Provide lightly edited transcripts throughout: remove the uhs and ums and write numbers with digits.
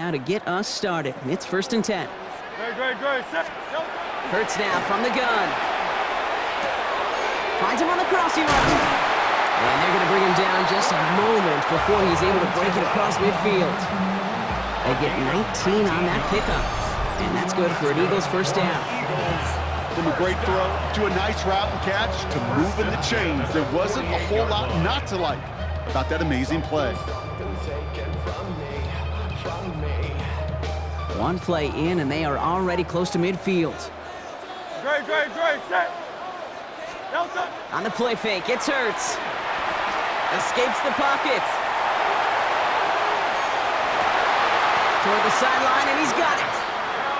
now to get us started. It's 1st and 10. Great. Hurts now from the gun. Finds him on the crossing route. And they're going to bring him down just a moment before he's able to break it across midfield. They get 19 on that pickup. And that's good for an Eagles first down. From a great throw to a nice route and catch to moving the chains, there wasn't a whole lot not to like about that amazing play. One play in, and they are already close to midfield. Great. Set. Delta. On the play fake, it's Hurts. Escapes the pocket. Toward the sideline, and he's got it.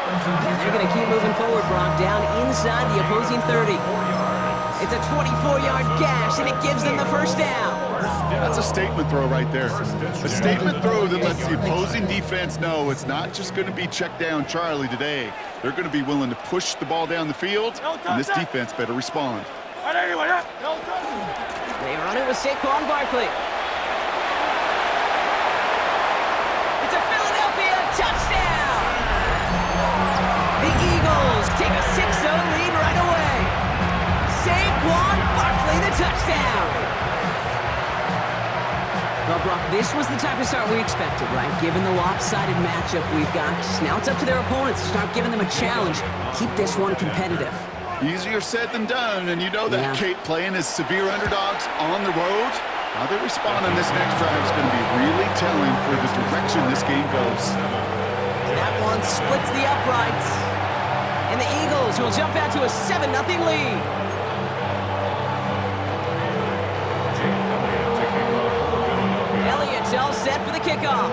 And they're going to keep moving forward, Brock, down inside the opposing 30. It's a 24-yard gash, and it gives them the first down. That's a statement throw right there. A statement throw that lets the opposing defense know it's not just going to be check down Charlie today. They're going to be willing to push the ball down the field, and this defense better respond. They run it with Saquon Barkley. It's a Philadelphia touchdown! The Eagles take a 6-0 lead right away. Saquon Barkley, the touchdown! Well, Brock, this was the type of start we expected, right? Given the lopsided matchup we've got. Now it's up to their opponents to start giving them a challenge. Keep this one competitive. Easier said than done, and you know that Kate playing as severe underdogs on the road. How they respond on this next drive is going to be really telling for the direction this game goes. That one splits the uprights. And the Eagles will jump out to a 7-0 lead. Elliott's all set for the kickoff.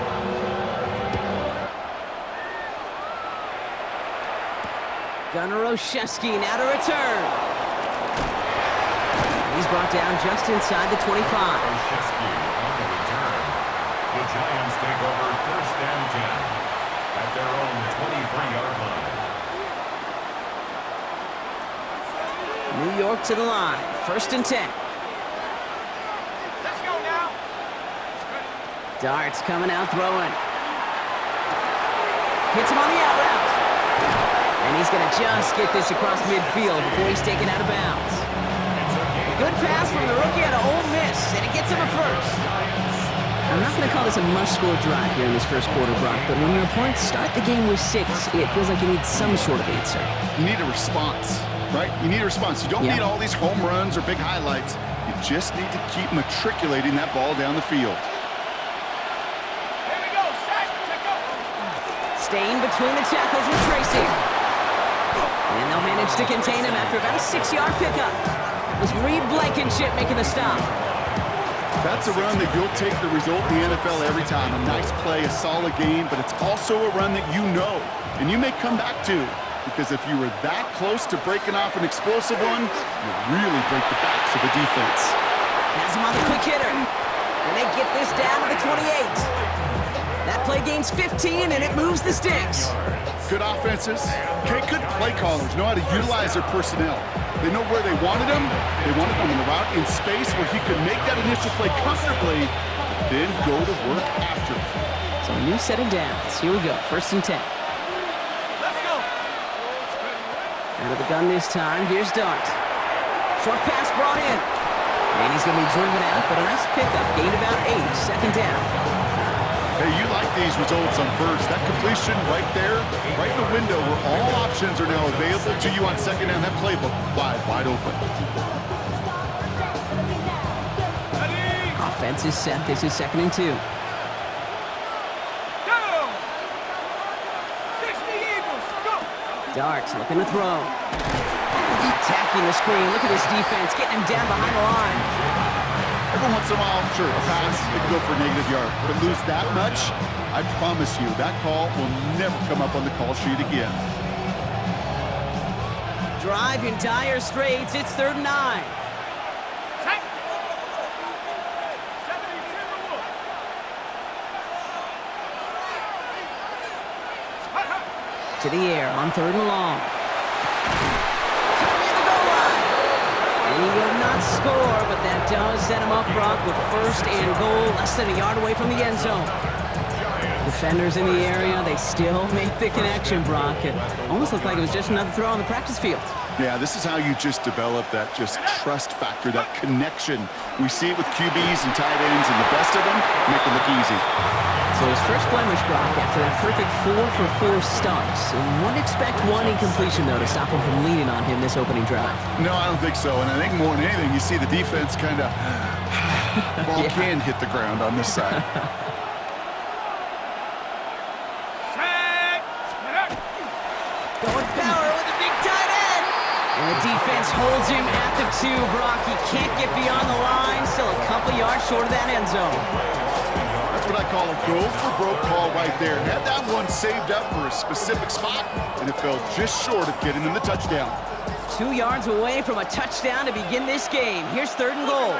Gunnar Olszewski now to return. He's brought down just inside the 25. Olszewski on the return. The Giants take over 1st and 10 at their own 23-yard line. New York to the line. 1st and 10. Let's go now. Darts coming out throwing. Hits him on the out route. And he's going to just get this across midfield before he's taken out of bounds. Good pass from the rookie out of Ole Miss, and it gets him a first. I'm not going to call this a must-score drive here in this first quarter, Brock, but when your opponents start the game with 6, it feels like you need some sort of answer. You need a response, right? You need a response. You don't need all these home runs or big highlights. You just need to keep matriculating that ball down the field. Here we go. Set. Check up. Staying between the tackles with Tracy. And they'll manage to contain him after about a 6-yard pickup. It was Reed Blankenship making the stop. That's a run that you'll take the result in the NFL every time. A nice play, a solid game, but it's also a run that you know and you may come back to, because if you were that close to breaking off an explosive one, you really break the backs of the defense. Has him on the quick hitter. And they get this down to the 28. That play gains 15, and it moves the sticks. Good offenses, good play callers know how to utilize their personnel. They know where they wanted him. They wanted him in the route in space where he could make that initial play comfortably, but then go to work after. So a new set of downs. Here we go, 1st and 10. Let's go. Out of the gun this time, here's Dart. Short pass brought in. And he's going to be driven out, but a nice pickup. Gained about 8, 2nd down. Hey, you like these results on first. That completion right there, right in the window where all options are now available to you on 2nd down. That playbook wide open. Offense is set. This is 2nd and 2. Go. 60 Eagles. Go. Darts looking to throw. Attacking the screen. Look at this defense getting him down behind the line. Every once in a while, sure, a pass, it can go for a negative yard. But lose that much, I promise you, that call will never come up on the call sheet again. Drive in dire straits. It's 3rd and 9. Set. 72 to the air on 3rd and long. Near the goal line. And he will not score, but that does set him up, Brock, with 1st and goal, less than a yard away from the end zone. The defenders in the area, they still make the connection, Brock. It almost looked like it was just another throw on the practice field. Yeah, this is how you just develop that just trust factor, that connection. We see it with QBs and tight ends, and the best of them make it look easy. So his first blemish, Brock, after that perfect 4-for-4 start. So wouldn't expect one incompletion, though, to stop him from leaning on him this opening drive. No, I don't think so. And I think more than anything, you see the defense kind of ball can hit the ground on this side. Going power with a big tight end. And the defense holds him at the 2, Brock. He can't get beyond the line. Still a couple yards short of that end zone. That's what I call a go-for-broke call right there. Had that one saved up for a specific spot, and it fell just short of getting him the touchdown. 2 yards away from a touchdown to begin this game. Here's 3rd and goal.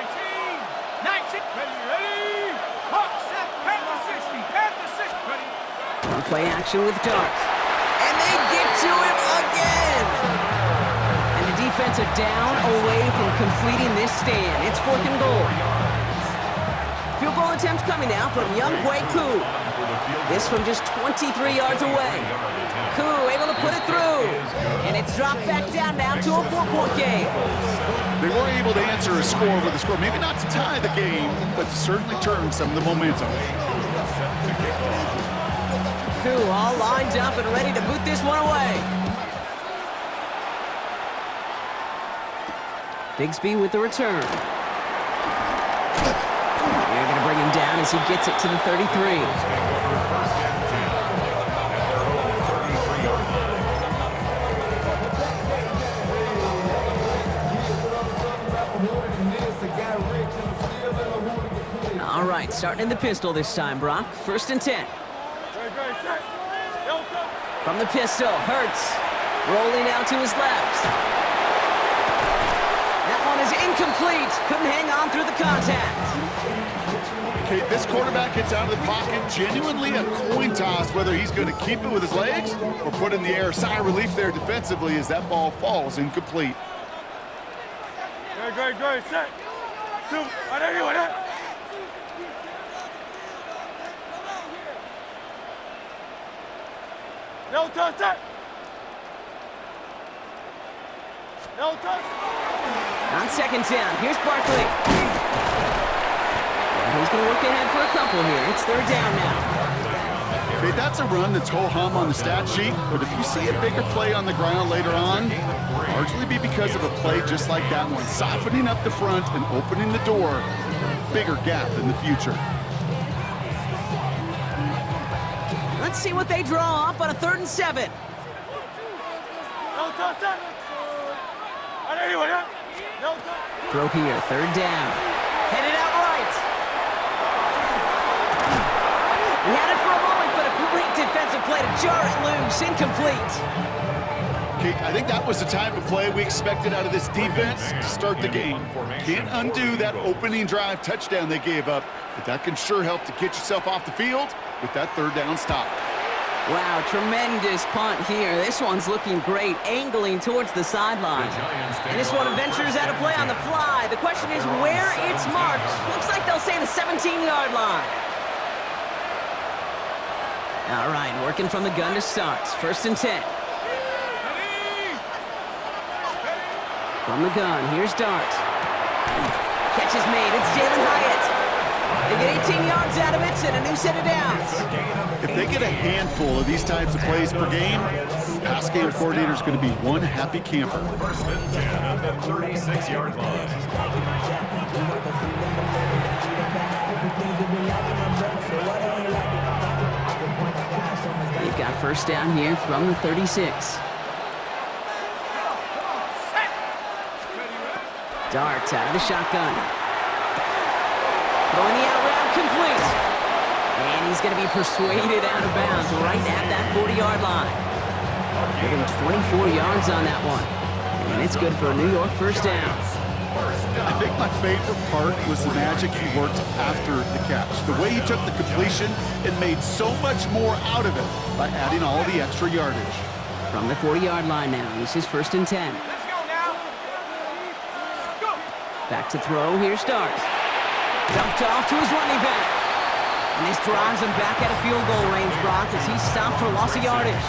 19. Ready. Hawk, set, Panther 60. Panther 6. Ready. On play action with Dart. And they get to him again. And the defense are down away from completing this stand. It's 4th and goal. Field goal attempt coming now from Younghoe Koo. This from just 23 yards away. Koo able to put it through. And it's dropped back down now to a 4-point game. They were able to answer a score with a score, maybe not to tie the game, but to certainly turn some of the momentum. Koo all lined up and ready to boot this one away. Bigsby with the return. They're going to bring him down as he gets it to the 33. All right, starting in the pistol this time, Brock. 1st and 10. From the pistol, Hurts. Rolling out to his left. That one is incomplete. Couldn't hang on through the contact. Okay, this quarterback gets out of the pocket, genuinely a coin toss whether he's going to keep it with his legs or put it in the air. Sigh of relief there defensively as that ball falls incomplete. Great. Set. 2. I know you want it. No touch, set. No touch. On 2nd down, here's Barkley. He's going to look ahead for a couple here. It's 3rd down now. Okay, that's a run that's ho-hum on the stat sheet, but if you see a bigger play on the ground later on, largely be because of a play just like that one, softening up the front and opening the door, bigger gap in the future. Let's see what they draw up on a 3rd and 7. No touch, set. I know you want it. No touch. Throw here, 3rd down. Headed out right. We had it for a moment, but a great defensive play to jar it loose. Incomplete. Okay, I think that was the type of play we expected out of this defense to start the game. Can't undo that opening drive touchdown they gave up, but that can sure help to get yourself off the field with that 3rd down stop. Wow, tremendous punt here. This one's looking great, angling towards the sideline. And this one ventures out of play on the fly. The question is where it's marked. Looks like they'll say the 17-yard line. All right, working from the gun to start. 1st and 10. From the gun, here's Dart. Catch is made, it's Jalen Hyatt. They get 18 yards out of it and a new set of downs. If they get a handful of these types of plays per game, pass game coordinator is going to be one happy camper. 1st and 10 at the 36-yard line. They've got 1st down here from the 36. Dart out of the shotgun. Throwing the out route complete. And he's going to be persuaded out of bounds right at that 40-yard line. Give him 24 yards on that one. And it's good for a New York 1st down. I think my favorite part was the magic he worked after the catch. The way he took the completion and made so much more out of it by adding all the extra yardage. From the 40-yard line now, this is 1st and 10. Let's go now. Go. Back to throw, here's Dart. Dumped off to his running back. And this drives him back at a field goal range, Brock, as he's stopped for loss of yardage.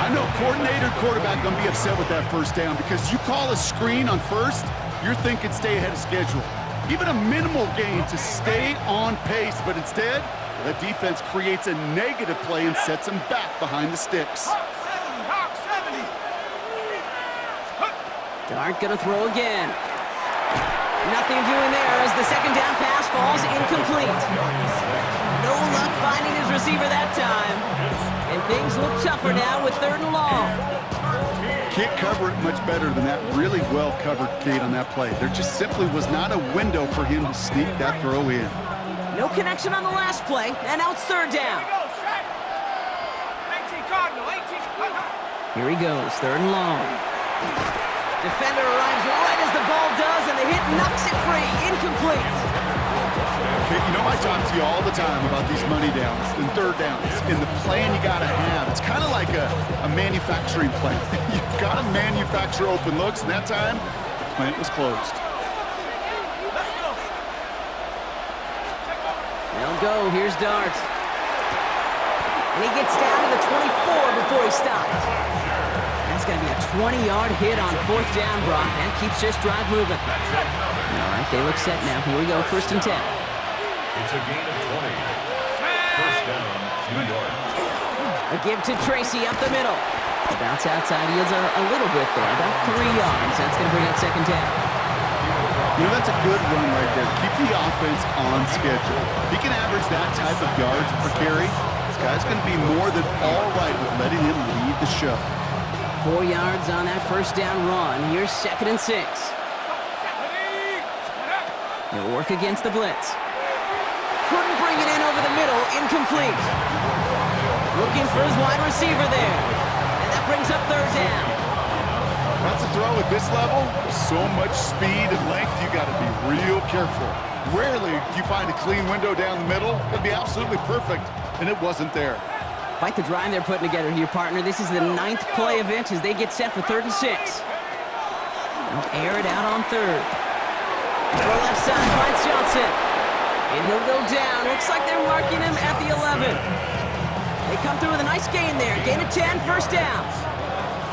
I know coordinator and quarterback going to be upset with that first down because you call a screen on first, you're thinking stay ahead of schedule. Even a minimal gain to stay on pace, but instead, the defense creates a negative play and sets him back behind the sticks. Hawk 70. Dart gonna throw again. Nothing doing there as the second down pass falls incomplete. No luck finding his receiver that time. And things look tougher now with 3rd and long. Can't cover it much better than that really well-covered gate on that play. There just simply was not a window for him to sneak that throw in. No connection on the last play, and now it's 3rd down. 18 Cardinal, 18. Here he goes, 3rd and long. Defender arrives right as the ball does, and the hit knocks it free. Incomplete. Okay, you know I talk to you all the time about these money downs and 3rd downs and the plan you got to have. It's kind of like a manufacturing plant. You've got to manufacture open looks, and that time, the plant was closed. Let's go. They'll go. Here's Dart. And he gets down to the 24 before he stops. That's going to be a 20-yard hit on 4th down, Brock. That keeps this drive moving. All right, they look set now. Here we go, 1st and 10. It's a gain of 20. First down, New York. A give to Tracy up the middle. Bounce outside. He is a little bit there, about 3 yards. That's going to bring up 2nd down. You know, that's a good run right there. Keep the offense on schedule. If he can average that type of yards per carry, this guy's going to be more than all right with letting him lead the show. 4 yards on that 1st down run. Here's 2nd and 6. He'll work against the blitz. Couldn't bring it in over the middle. Incomplete. Looking for his wide receiver there. And that brings up 3rd down. That's a throw at this level. So much speed and length, you got to be real careful. Rarely do you find a clean window down the middle. It'd be absolutely perfect, and it wasn't there. Like the drive they're putting together here, partner. This is the 9th play of it as they get set for 3rd and 6. They'll air it out on 3rd. Throw left side, finds Johnson. And he'll go down. Looks like they're marking him at the 11. They come through with a nice gain there. Gain of 10, 1st down.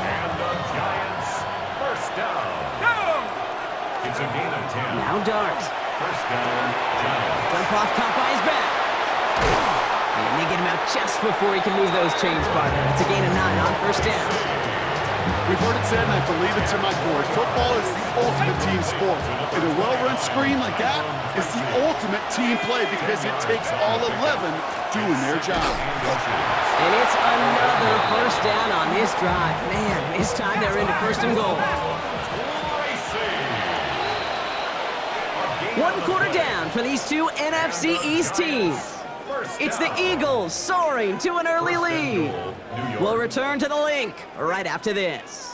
And the Giants, first down. It's a gain of 10. Now Dart. First down, Giants. Dump off, caught by his back. And they get him out just before he can move those chains, partner. It's a gain of 9 on 1st down. We've heard it said, and I believe it to my core, football is the ultimate team sport. And a well-run screen like that is the ultimate team play because it takes all 11 doing their job. And it's another 1st down on this drive. Man, this time they're into 1st and goal. 1 quarter down for these two NFC East teams. It's the Eagles soaring to an early lead. We'll return to the link right after this.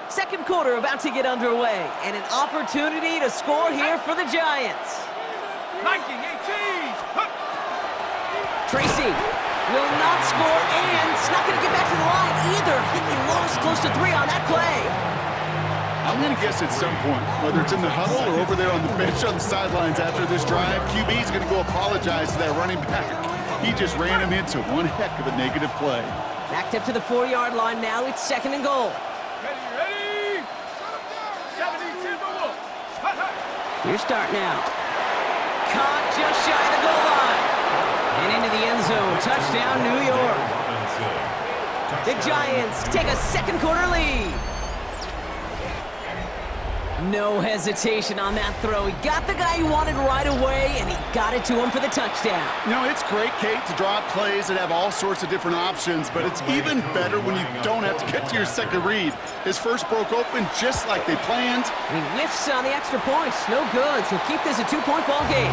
Second quarter about to get underway, and an opportunity to score here for the Giants. 19, 18. Tracy will not score, and it's not going to get back to the line either. I think he lost close to 3 on that play. I'm going to guess at some point, whether it's in the huddle or over there on the bench on the sidelines after this drive, QB is going to go apologize to that running back. He just ran him into one heck of a negative play. Backed up to the 4-yard line now. It's 2nd and goal. Ready? 72 the Wolf. Here's Dart now. Caught just shy of the goal line. And into the end zone. Touchdown, New York. The Giants take a second quarter lead. No hesitation on that throw. He got the guy he wanted right away, and he got it to him for the touchdown. You know, it's great, Kate, to draw up plays that have all sorts of different options, but it's even better when you don't have to get to your second read. His first broke open just like they planned. And he whiffs on the extra points. No good, so keep this a 2-point ball game.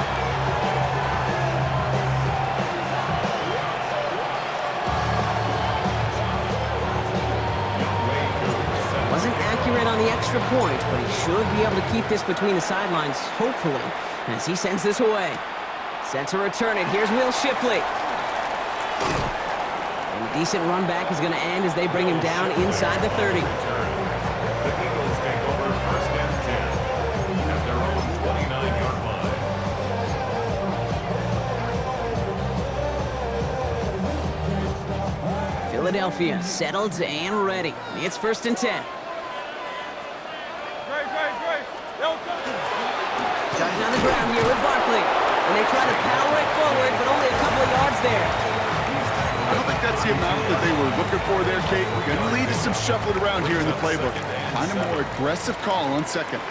extra point, but he should be able to keep this between the sidelines, hopefully, as he sends this away. Set to return it. Here's Will Shipley. And a decent run back is going to end as they bring him down inside the 30. The Eagles take over first and 10 at their own 29-yard line. Philadelphia settled and ready. It's first and 10. Starting on the ground here with Barkley. And they try to power it forward, but only a couple of yards there. I don't think that's the amount that they were looking for there, Kate. Going to lead to some shuffling around here in the playbook. Find a more aggressive call on second.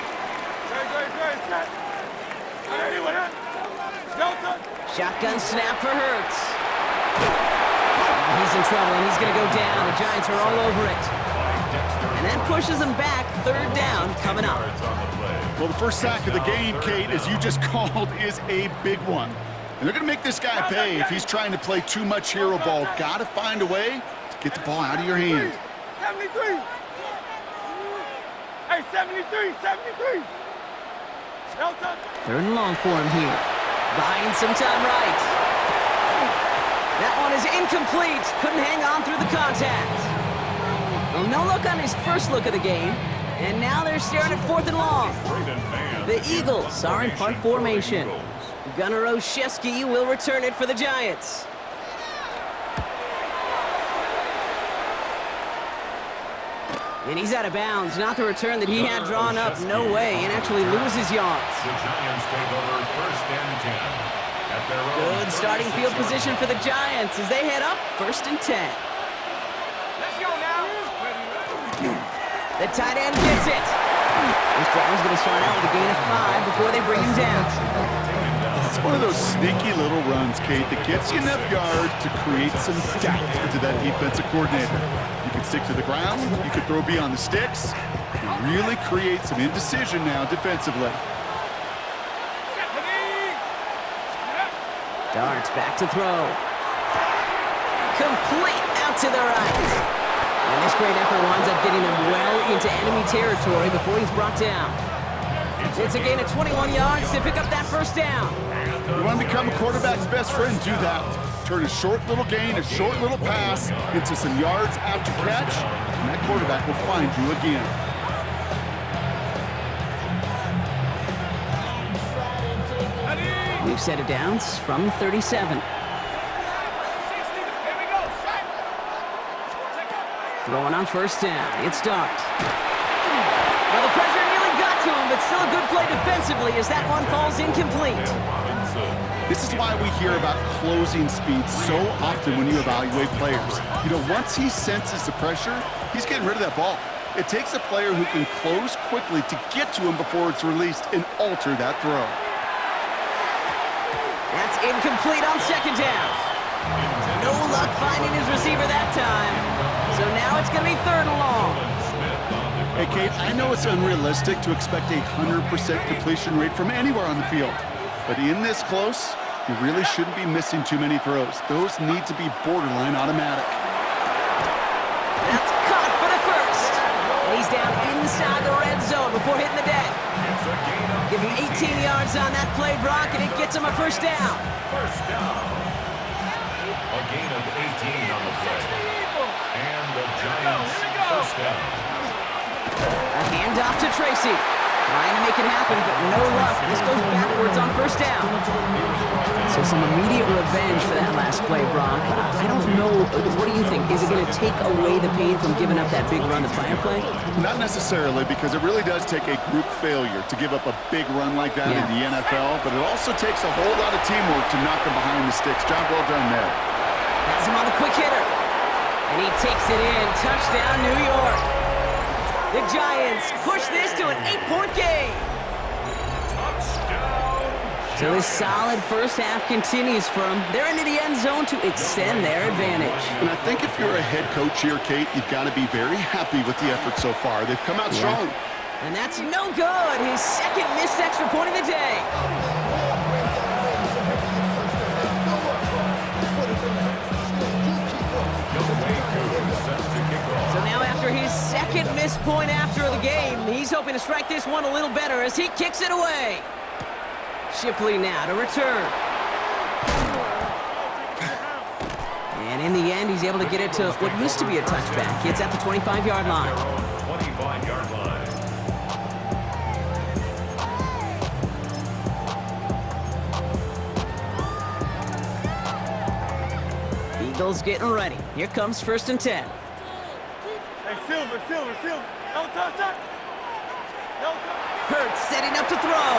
Shotgun snap for Hurts. He's in trouble, and he's going to go down. The Giants are all over it. And that pushes them back. Third down coming up. Well, the first sack of the game, Kate, as you just called, is a big one. And they're going to make this guy pay if he's trying to play too much hero ball. Got to find a way to get the ball out of your hand. 73. Hey, 73, 73. Third and long for him here. Buying some time right. That one is incomplete. Couldn't hang on through the contact. Well, no look on his first look of the game. And now they're staring at fourth and long. The Eagles are in punt formation. Gunnar Olszewski will return it for the Giants. And he's out of bounds. Not the return that he had drawn up. No way. And actually loses yards. The Giants take over first and 10 at their own. Good starting field position for the Giants as they head up first and 10. Let's go now. The tight end gets it. This drive's going to start out with a gain of 5 before they bring him down. It's one of those sneaky little runs, Kate, that gets you enough yards to create some doubt into that defensive coordinator. You can stick to the ground, you could throw beyond the sticks, and really create some indecision now defensively. Darts back to throw. Complete out to the right. And this great effort winds up getting him well into enemy territory before he's brought down. It's a gain of 21 yards to pick up that first down. You want to become a quarterback's best friend, do that. Turn a short little gain, a short little pass into some yards after catch, and that quarterback will find you again. New set of downs from 37. Throwing on first down. It's Dart. Well, the pressure nearly got to him, but still a good play defensively as that one falls incomplete. This is why we hear about closing speed so often when you evaluate players. You know, once he senses the pressure, he's getting rid of that ball. It takes a player who can close quickly to get to him before it's released and alter that throw. That's incomplete on second down. No luck finding his receiver that time. So now it's going to be third and long. Hey, Kate, I know it's unrealistic to expect a 100% completion rate from anywhere on the field. But in this close, you really shouldn't be missing too many throws. Those need to be borderline automatic. That's caught for the first. And he's down inside the red zone before hitting the deck. Give him 18 yards on that play, Brock, and it gets him a first down. First down. A gain of 18 on the play. And the Giants first down. A handoff to Tracy. Trying to make it happen, but no luck. This goes backwards on first down. So some immediate revenge for that last play, Brock. I don't know. What do you think? Is it going to take away the pain from giving up that big run the prior play? Not necessarily, because it really does take a group failure to give up a big run like that in the NFL, but it also takes a whole lot of teamwork to knock them behind the sticks. Job well done there. Has him on the quick hitter. And he takes it in. Touchdown, New York. The Giants push this to an 8-point game. So this solid first half continues for them. They're into the end zone to extend their advantage. And I think if you're a head coach here, Kate, you've got to be very happy with the effort so far. They've come out strong. And that's no good. His second missed extra point of the day. So now after after his second missed point after the game. He's hoping to strike this one a little better as he kicks it away. Shipley now to return. And in the end, he's able to get it to what used to be a touchback. It's at the 25-yard line. 25-yard line. Eagles getting ready. Here comes 1st and 10. Hey, Silver. Don't touch that. Don't touch. Hurts setting up to throw.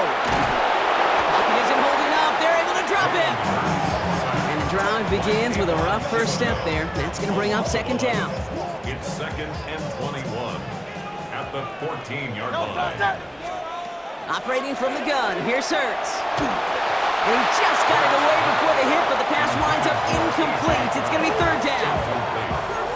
Pocket isn't holding up. They're able to drop him. And the drive begins with a rough first step there. That's going to bring up 2nd down. It's 2nd and 21 at the 14-yard Don't touch line. that. Operating from the gun. Here's Hurts. And he just got it away before the hit, but the pass winds up incomplete. It's going to be 3rd down.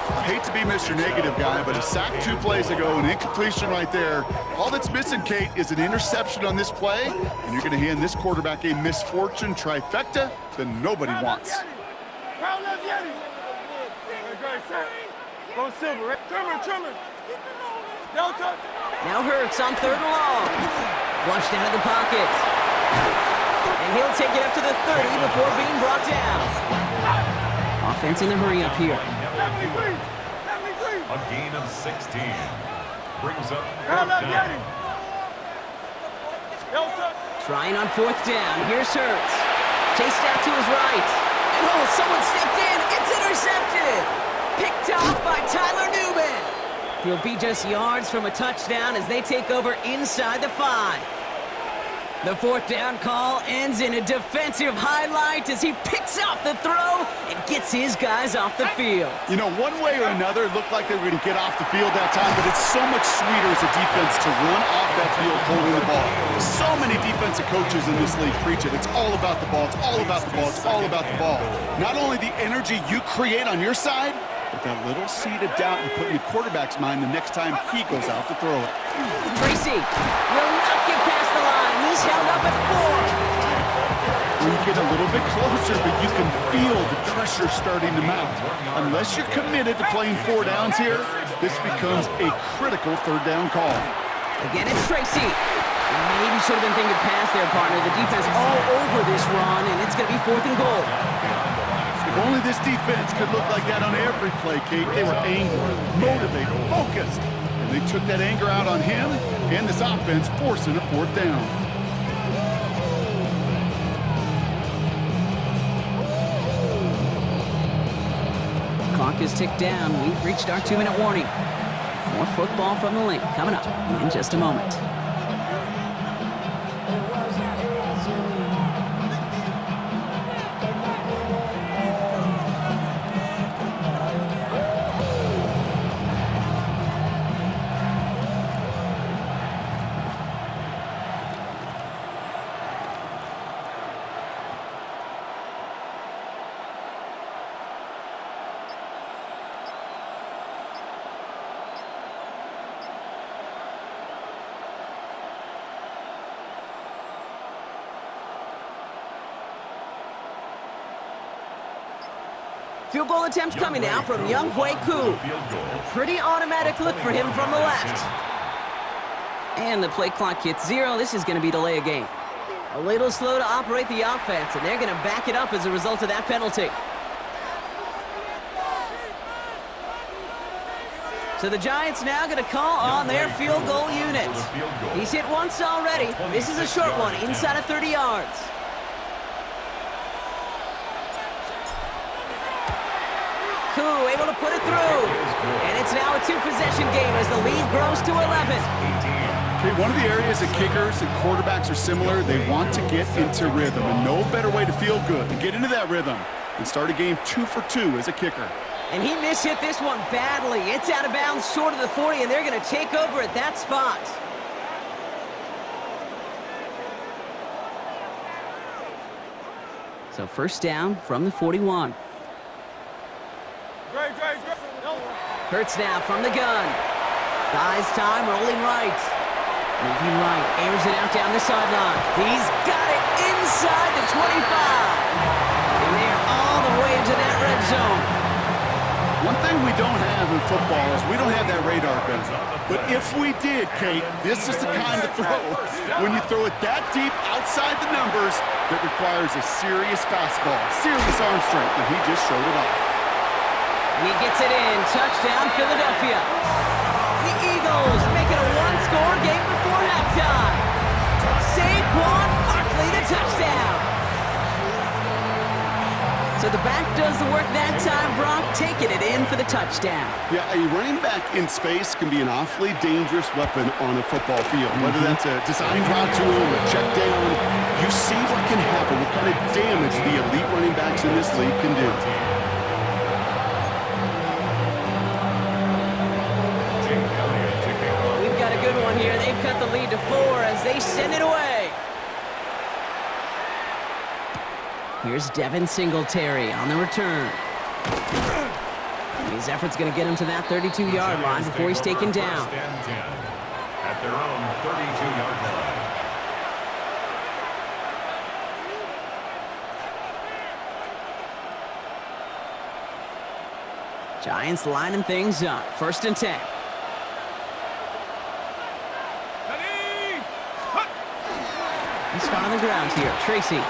I hate to be Mr. Negative guy, but a sack 2 plays ago, an incompletion right there. All that's missing, Kate, is an interception on this play, and you're going to hand this quarterback a misfortune trifecta that nobody wants. Round left, Yeti. Great, sir. Go Silver. Trimmer. Don't touch it. Now Hurts on 3rd and long. Flushed out of the pocket. And he'll take it up to the 30 before being brought down. Offense in the hurry up here. A gain of 16. Brings up Round 4th left, down. Yeti. Don't touch. Trying on 4th down. Here's Hurts. Chased out to his right. And oh, someone stepped in. It's intercepted. Picked off by Tyler Newman. He'll be just yards from a touchdown as they take over inside the 5. The 4th down call ends in a defensive highlight as he picks up the throw and gets his guys off the field. You know, one way or another, it looked like they were going to get off the field that time, but it's so much sweeter as a defense to run off that field holding the ball. So many defensive coaches in this league preach it. It's all about the ball. It's all about the ball. It's all about the ball. Not only the energy you create on your side, but that little seed of doubt you put in the quarterback's mind the next time he goes out to throw it. Tracy will not get past the line. He's held up at 4. We get a little bit closer, but you can feel the pressure starting to mount. Unless you're committed to playing 4 downs here, this becomes a critical 3rd down call. Again, it's Tracy. And maybe should have been thinking pass there, partner. The defense all over this run, and it's going to be 4th and goal. If only this defense could look like that on every play, Kate. They were angry, motivated, focused, and they took that anger out on him and this offense, forcing a 4th down. Clock is ticked down. We've reached our 2-minute warning. More football from the link coming up in just a moment. Field goal attempt coming now from Young Hui Koo. A pretty automatic look for him from the left. And the play clock hits 0. This is going to be delay a game. A little slow to operate the offense, and they're going to back it up as a result of that penalty. So the Giants now going to call on their field goal unit. He's hit once already. This is a short one, inside of 30 yards. Koo able to put it through. And it's now a 2-possession game as the lead grows to 11. Okay, one of the areas that kickers and quarterbacks are similar, they want to get into rhythm. And no better way to feel good than get into that rhythm and start a game 2 for 2 as a kicker. And he mishit this one badly. It's out of bounds short of the 40, and they're going to take over at that spot. So 1st down from the 41. Hurts now from the gun. Buys time, rolling right. Moving right, airs it out down the sideline. He's got it inside the 25. And they're all the way into that red zone. One thing we don't have in football is we don't have that radar gun. But if we did, Kate, this is the kind of throw, when you throw it that deep outside the numbers, that requires a serious fastball, serious arm strength, and he just showed it off. And he gets it in. Touchdown, Philadelphia. The Eagles make it a one-score game before halftime. Saquon Barkley, the touchdown. So the back does the work that time, Brock, taking it in for the touchdown. Yeah, a running back in space can be an awfully dangerous weapon on a football field. Whether that's a design route to him, a check down, you see what can happen, what kind of damage the elite running backs in this league can do. We've got a good one here. They've cut the lead to 4 as they send it away. Here's Devin Singletary on the return. His effort's going to get him to that 32-yard line before he's taken down. At their own 32-yard line. Giants lining things up. 1st and 10. He's spot on the ground here. Tracy.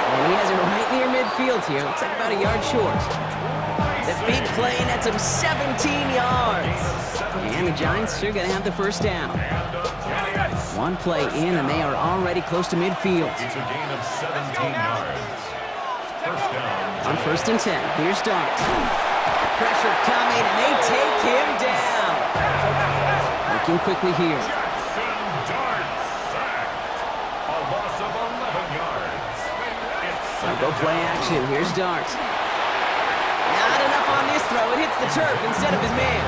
And he has it right near midfield here. Looks like about a yard short. The big play nets him 17 yards. And the Giants are going to have the first down. One play in, and they are already close to midfield. It's a gain of 17 yards. First down. On 1st and 10, here's Dart. Pressure coming, and they take him down. Working quickly here. So go play action. Here's Dart. Not enough on this throw. It hits the turf instead of his man.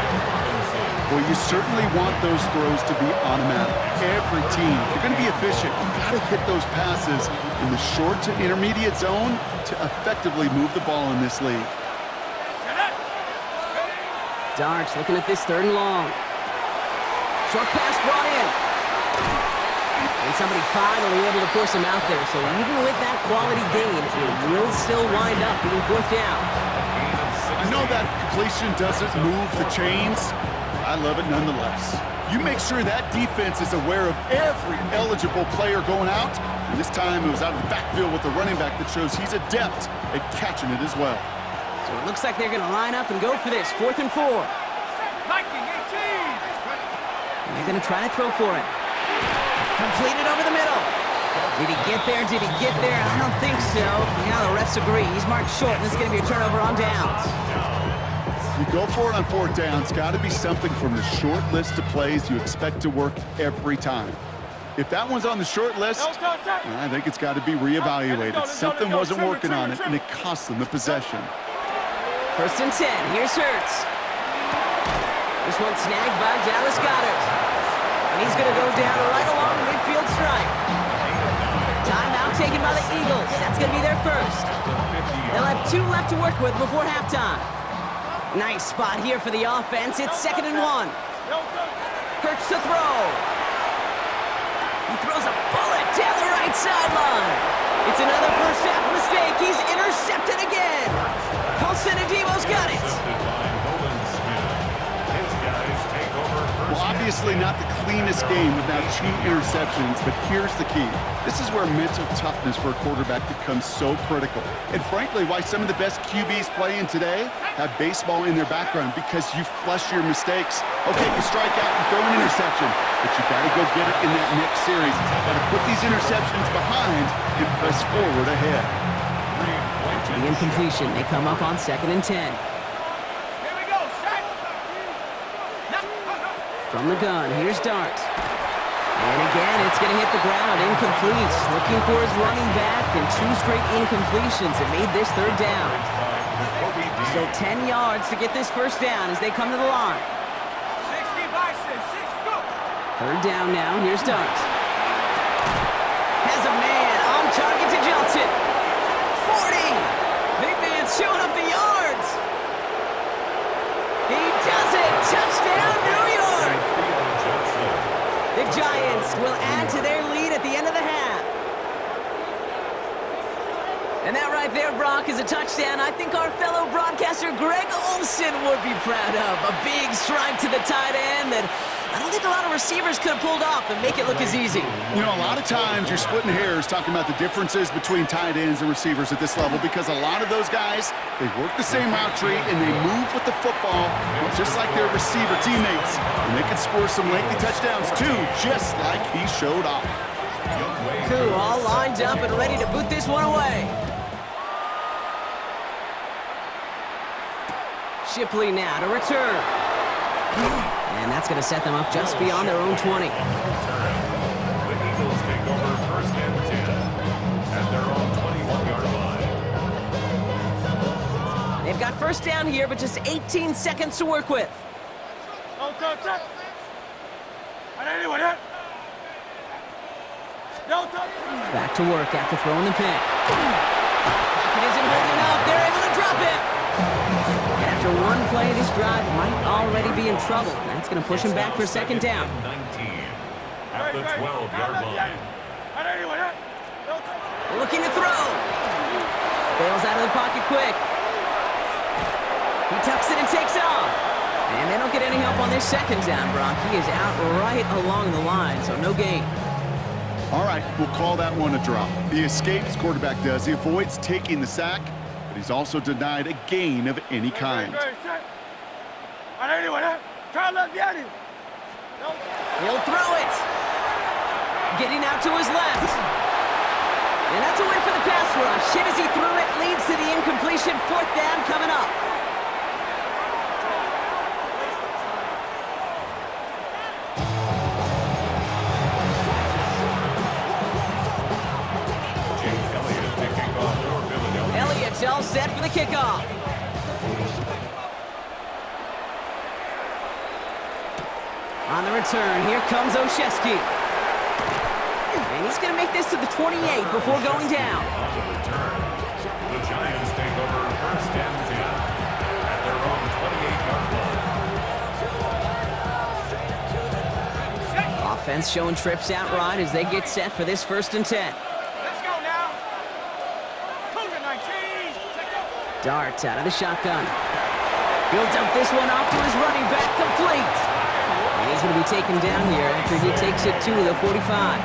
Well, you certainly want those throws to be automatic. Every team, if you're going to be efficient, you've got to hit those passes in the short to intermediate zone to effectively move the ball in this league. Dart's looking at this 3rd and long. Short pass brought in. And somebody finally able to force him out there. So even with that quality gain, it will still wind up being 4th down. I know that completion doesn't move the chains. I love it nonetheless. You make sure that defense is aware of every eligible player going out. And this time it was out of the backfield with the running back that shows he's adept at catching it as well. So it looks like they're going to line up and go for this. 4th and 4. And they're going to try to throw for it. Completed over the middle. Did he get there? Did he get there? I don't think so. Yeah, the refs agree. He's marked short, and this is going to be a turnover on downs. You go for it on 4th down. It's got to be something from the short list of plays you expect to work every time. If that one's on the short list, I think it's got to be reevaluated. Something wasn't working on it, and it cost them the possession. 1st and 10. Here's Hurts. This one snagged by Dallas Goedert. And he's going to go down right along the midfield stripe. Timeout taken by the Eagles. That's going to be their first. They'll have 2 left to work with before halftime. Nice spot here for the offense. It's 2nd and 1. Hurts to throw. He throws a bullet down the right sideline. It's another first half mistake. He's intercepted again. Paulson Adebo's got it. Well, obviously not the cleanest game with now 2 interceptions, but here's the key. This is where mental toughness for a quarterback becomes so critical. And frankly, why some of the best QBs playing today have baseball in their background, because you flush your mistakes. Okay, you strike out and throw an interception, but you got to go get it in that next series. Got to put these interceptions behind and press forward ahead. After the incompletion, they come up on 2nd and 10. From the gun, here's Dart. And again, it's going to hit the ground, incomplete. Looking for his running back, and 2 straight incompletions that made this 3rd down. So 10 yards to get this first down as they come to the line. 3rd down now, here's Dart. Has a man on target to Johnson. 40! Big man showing up the yards. He does it! Touchdown, New York! The Giants will add to their lead at the end of the half. And that right there, Brock, is a touchdown I think our fellow broadcaster Greg Olsen would be proud of. A big strike to the tight end that I don't think a lot of receivers could have pulled off and make it look as easy. You know, a lot of times you're splitting hairs talking about the differences between tight ends and receivers at this level because a lot of those guys, they work the same route tree and they move with the football just like their receiver teammates. And they can score some lengthy touchdowns too, just like he showed off. Cool, all lined up and ready to boot this one away. Shipley now to return. And that's going to set them up just beyond their own 20. The Eagles take over first and 10 at their own 21-yard line. They've got first down here, but just 18 seconds to work with. Back to work after throwing the pick. Pocket isn't holding up. They're able to drop it. And after one play, this drive might already be in trouble. That's going to push him back for second down. 19 at the 12-yard line. Looking to throw. Bails out of the pocket quick. He tucks it and takes off. And they don't get any help on this second down, Brock. He is out right along the line, so no gain. All right, we'll call that one a drop. He escapes, quarterback does. He avoids taking the sack, but he's also denied a gain of any kind. He'll throw it. Getting out to his left. And that's a win for the pass rush. Hit as he threw it, leads to the incompletion. Fourth down coming up. Elliott's all set for the kickoff. On the return, here comes Olszewski. And he's going to make this to the 28 before going down. On the return, the Giants take over first and 10 at their own 28-yard line. Offense showing trips out right as they get set for this first and 10. Let's go now. Cougar 19. Darts out of the shotgun. He'll dump this one off to his running back, complete. And he's going to be taken down here after he takes it to the 45.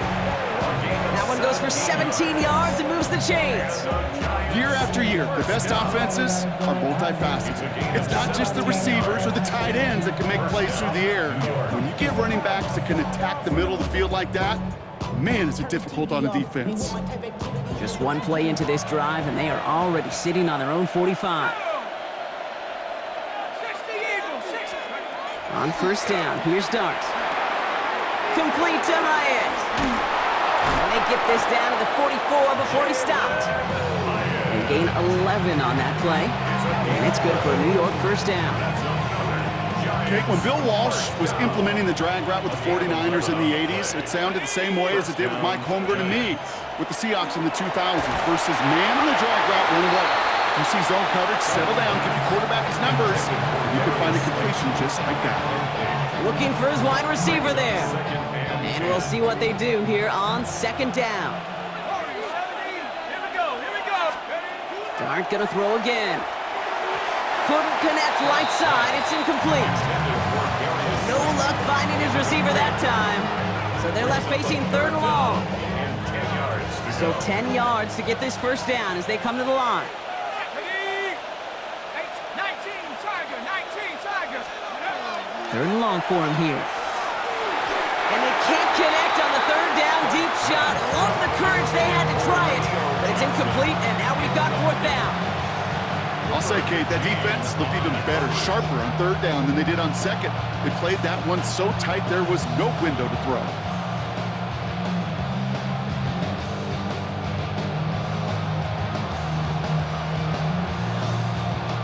That one goes for 17 yards and moves the chains. Year after year, the best offenses are multifaceted. It's not just the receivers or the tight ends that can make plays through the air. When you get running backs that can attack the middle of the field like that, man, is it difficult on the defense. Just one play into this drive, and they are already sitting on their own 45. 60 Eagles, 60. On first down, here's Darts. Complete to Hyatt. And they get this down to the 44 before he stopped. They gain 11 on that play. And it's good for a New York first down. Okay, when Bill Walsh was implementing the drag route with the 49ers in the 80s, it sounded the same way as it did with Mike Holmgren and me with the Seahawks in the 2000s versus man on the drag route, run away. You see zone coverage, settle down, give your quarterback his numbers, and you can find a completion just like that. Looking for his wide receiver there. And we'll see what they do here on second down. Here we go. Dart gonna throw again. Couldn't connect right side, it's incomplete. No luck finding his receiver that time. So they're left facing third and long. So 10 yards to get this first down as they come to the line. 19 Tiger. Third and long for him here. And they can't connect on the third down deep shot. Love the courage they had to try it, but it's incomplete, and now we've got fourth down. I'll say, Kate, that defense looked even better, sharper on third down than they did on second. They played that one so tight there was no window to throw.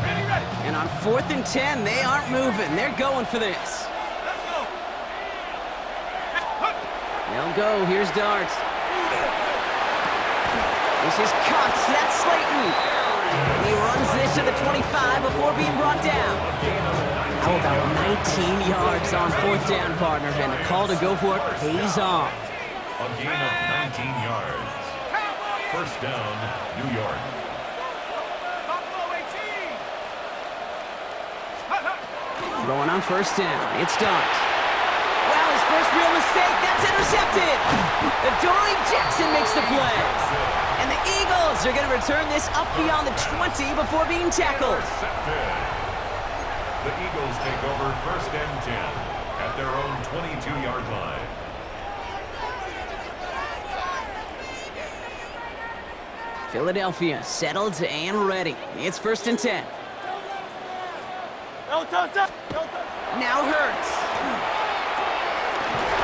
Ready. And on 4th and 10, they aren't moving. They're going for this. Let's go. They'll go. Here's Darts. This is Cox. That's Slayton. And he runs this to the 25 before being brought down. How about 19 yards on fourth down, partner? And the call to go for it pays off. A gain of 19 yards. First down, New York. Throwing on first down. It's Dart. Well, his first real mistake. That's intercepted. Adoree Jackson makes the play. And the Eagles are going to return this up beyond the 20 before being tackled. The Eagles take over first and 10 at their own 22-yard line. Philadelphia settled and ready. It's first and 10. Now Hurts.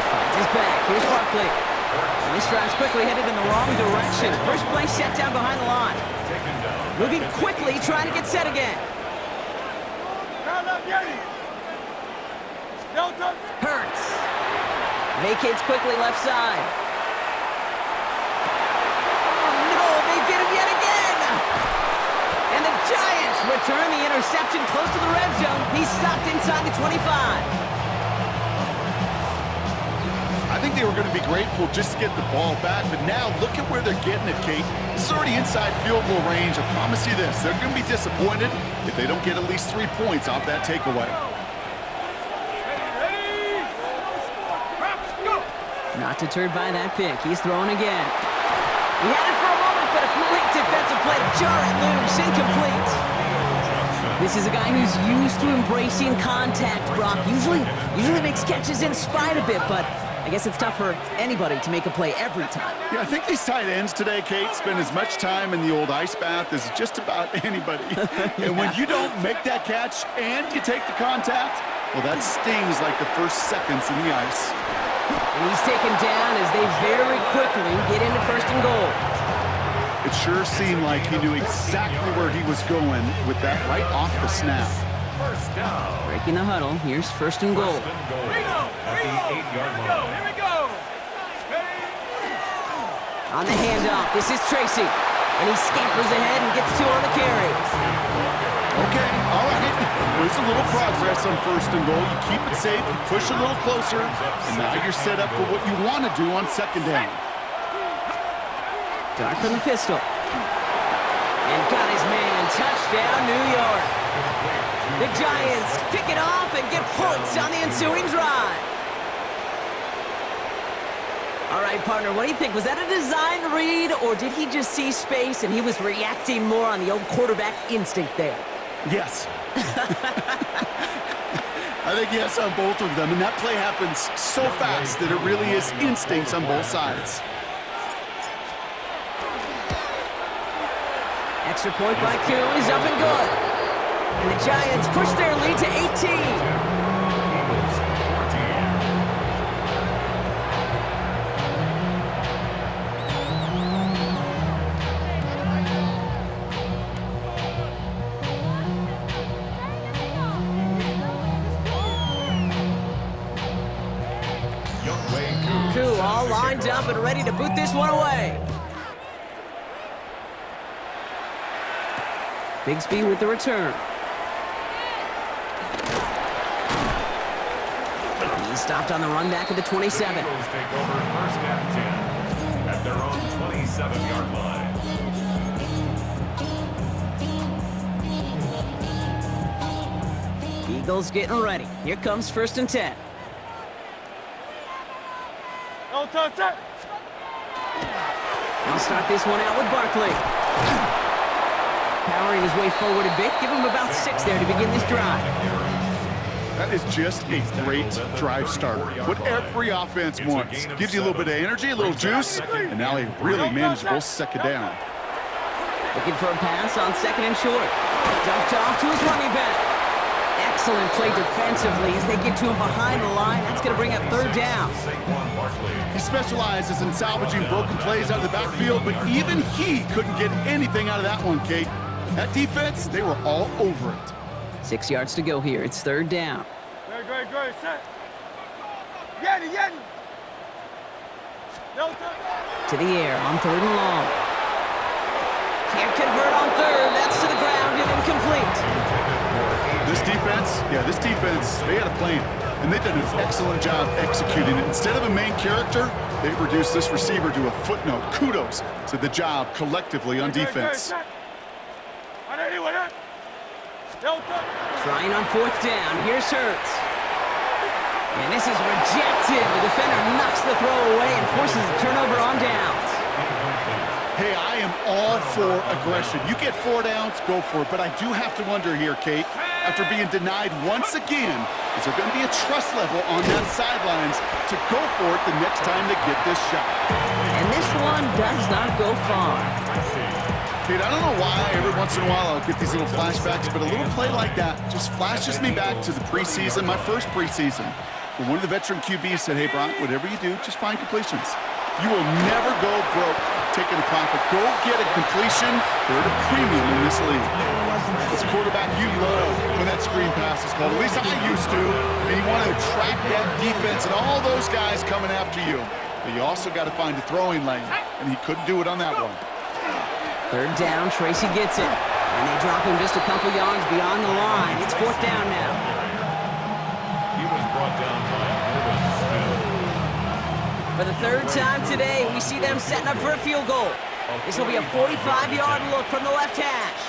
Finds his back. Here's Barkley. And this drive's quickly headed in the wrong direction. First play set down behind the line. Moving quickly, trying to get set again. Hurts. Vacates quickly left side. Oh no, they get him yet again! And the Giants return the interception close to the red zone. He's stopped inside the 25. I think they were going to be grateful just to get the ball back, but now look at where they're getting it, Kate. This is already inside field goal range. I promise you this, they're going to be disappointed if they don't get at least 3 points off that takeaway. Not deterred by that pick. He's throwing again. He had it for a moment, but a great defensive play to jar it loose. Incomplete. This is a guy who's used to embracing contact, Brock. Usually makes catches in spite of it, but I guess it's tough for anybody to make a play every time. Yeah, I think these tight ends today, Kate, spend as much time in the old ice bath as just about anybody. And when you don't make that catch and you take the contact, well, that stings like the first seconds in the ice. And he's taken down as they very quickly get into first and goal. It sure seemed like he knew exactly where he was going with that right off the snap. First down. Breaking the huddle. Here's first and goal. At the 8-yard line. Here we go. On the handoff, this is Tracy. And he scampers ahead and gets 2 on the carry. Okay, all right. There's a little progress on first and goal. You keep it safe, you push a little closer, and now you're set up for what you want to do on second down. Dart from the pistol. And got his man. Touchdown, New York. The Giants pick it off and get points on the ensuing drive. All right, partner, what do you think? Was that a design read, or did he just see space and he was reacting more on the old quarterback instinct there? Yes. I think yes on both of them, and that play happens so fast that it really is instincts on both sides. Extra point by Q is up and good. And the Giants push their lead to 18. All lined up and ready to boot this one away. Bigsby with the return. He's stopped on the run back at the 27. The Eagles take over first and 10 at their own 27-yard line. Eagles getting ready. Here comes first and 10. He'll start this one out with Barkley. Powering his way forward a bit. Give him about 6 there to begin this drive. That is just a great drive starter. What every offense wants. Gives you a little bit of energy, a little juice, and now a really manageable second down. Looking for a pass on second and short. Dumped off to his running back. Excellent play defensively as they get to him behind the line. That's going to bring up third down. He specializes in salvaging broken plays out of the backfield, but even he couldn't get anything out of that one, Kate. That defense, they were all over it. 6 yards to go here. It's third down. Great, set. Yeti. To the air on third and long. Can't convert on third. That's to the ground and incomplete. This defense, they had a plan, and they've done an excellent job executing it. Instead of a main character, they've reduced this receiver to a footnote. Kudos to the job collectively on defense. Trying on fourth down. Here's Hurts. And this is rejected. The defender knocks the throw away and forces a turnover on downs. Hey, I am all for aggression. You get 4 downs, go for it. But I do have to wonder here, Kate, after being denied once again, is there going to be a trust level on that sidelines to go for it the next time they get this shot? And this one does not go far. Kate, I don't know why every once in a while I'll get these little flashbacks, but a little play like that just flashes me back to the preseason, my first preseason, when one of the veteran QBs said, hey, Brock, whatever you do, just find completions. You will never go broke taking a profit. Go get a completion. They're at a premium in this league. As a quarterback, you love when that screen pass is called. At least I used to. And you want to attract that defense and all those guys coming after you. But you also got to find a throwing lane, and he couldn't do it on that one. Third down, Tracy gets it. And they drop him just a couple yards beyond the line. It's fourth down now. He was brought down by Urban Smith. For the third time today, we see them setting up for a field goal. This will be a 45-yard look from the left hash.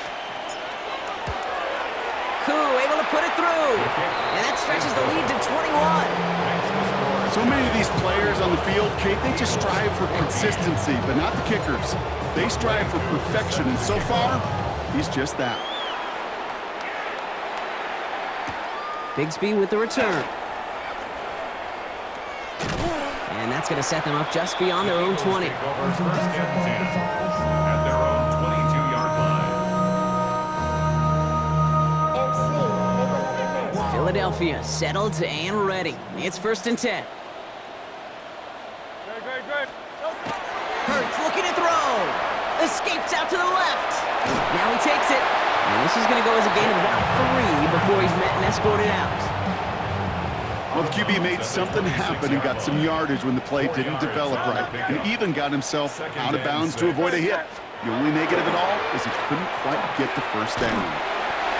Koo able to put it through. And that stretches the lead to 21. So many of these players on the field, Kate, they just strive for consistency, but not the kickers. They strive for perfection, and so far, he's just that. Bigsby with the return. And that's going to set them up just beyond their own 20. Take over first and 10 at their own 22-yard line. Philadelphia settled and ready. It's first and 10. Hurts looking to throw. Escapes out to the left. Now he takes it. And this is going to go as a gain of about 3 before he's met and escorted out. Well, the QB made something happen and got some yardage when the play didn't develop right, and even got himself out of bounds to avoid a hit. The only negative at all is he couldn't quite get the first down.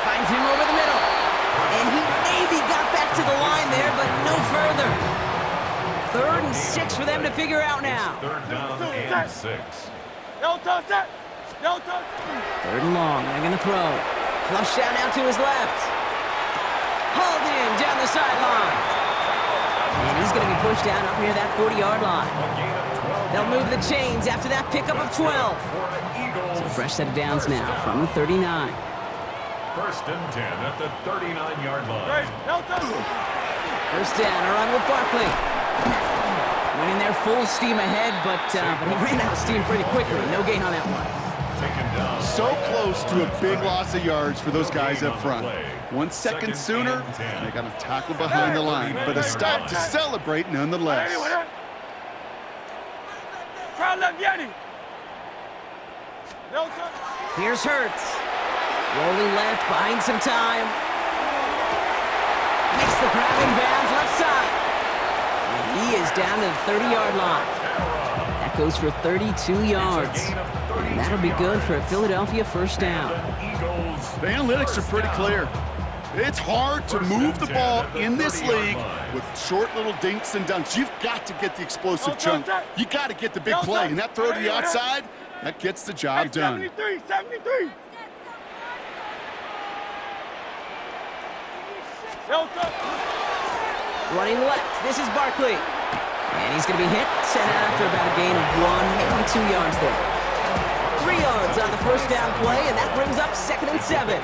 Finds him over the middle. And he maybe got back to the line there, but no further. 3rd and 6 for them to figure out now. Third down and 6. 3rd and long. They're going to throw. Flush down out to his left. Hauled in down the sideline. And he's going to be pushed down up near that 40-yard line. They'll move the chains after that pickup of 12. So a fresh set of downs now from the 39. First and 10 at the 39-yard line. First down, a run with Barkley. Went in there full steam ahead, but he ran out of steam pretty quickly. No gain on that one. Taken down. So close to a big loss of yards for those guys up front. 1 second sooner, they got a tackle behind the line, but a stop to celebrate nonetheless. Here's Hurts. Rolling left, buying some time. Makes the grab in bounds left side. And he is down to the 30-yard line. That goes for 32 yards. And that'll be good for a Philadelphia first down. The analytics are pretty clear. It's hard to move the ball in this league with short little dinks and dunks. You've got to get the explosive chunk. You got to get the big play. And that throw to the outside, that gets the job done. 73. Running left, this is Barkley. And he's going to be hit, sent after about a gain of 1, maybe 2 yards there. 3 yards on the first down play, and that brings up 2nd and 7.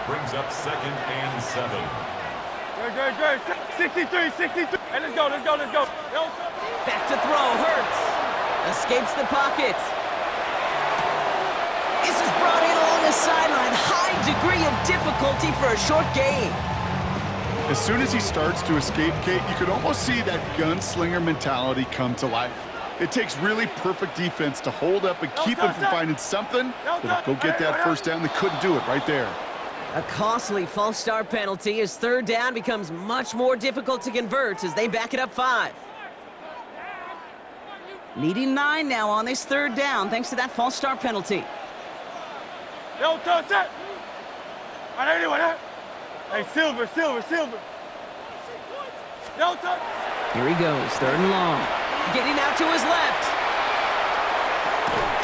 Brings up 2nd and 7. Good. 63. Hey, let's go. Back to throw, Hurts. Escapes the pocket. This is brought in along the sideline. High degree of difficulty for a short gain. As soon as he starts to escape, Kate, you could almost see that gunslinger mentality come to life. It takes really perfect defense to hold up and keep him from finding something that'll go get that first down. They couldn't do it right there. A costly false start penalty as 3rd down becomes much more difficult to convert as they back it up 5. Needing 9 now on this 3rd down thanks to that false start penalty. Hey, Silver. Here he goes, 3rd and long. Getting out to his left.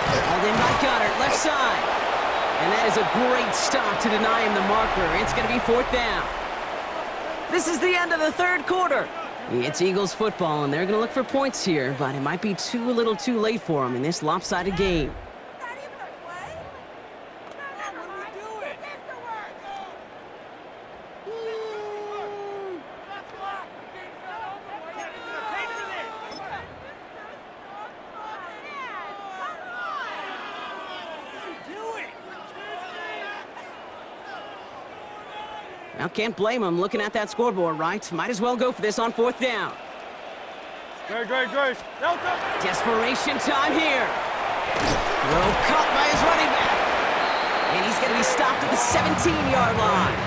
Held in by Goddard, left side. And that is a great stop to deny him the marker. It's going to be 4th down. This is the end of the 3rd quarter. It's Eagles football, and they're going to look for points here, but it might be a little too late for them in this lopsided game. Now, can't blame him looking at that scoreboard, right? Might as well go for this on 4th down. Great. Desperation time here. Throw caught by his running back. And he's going to be stopped at the 17-yard line.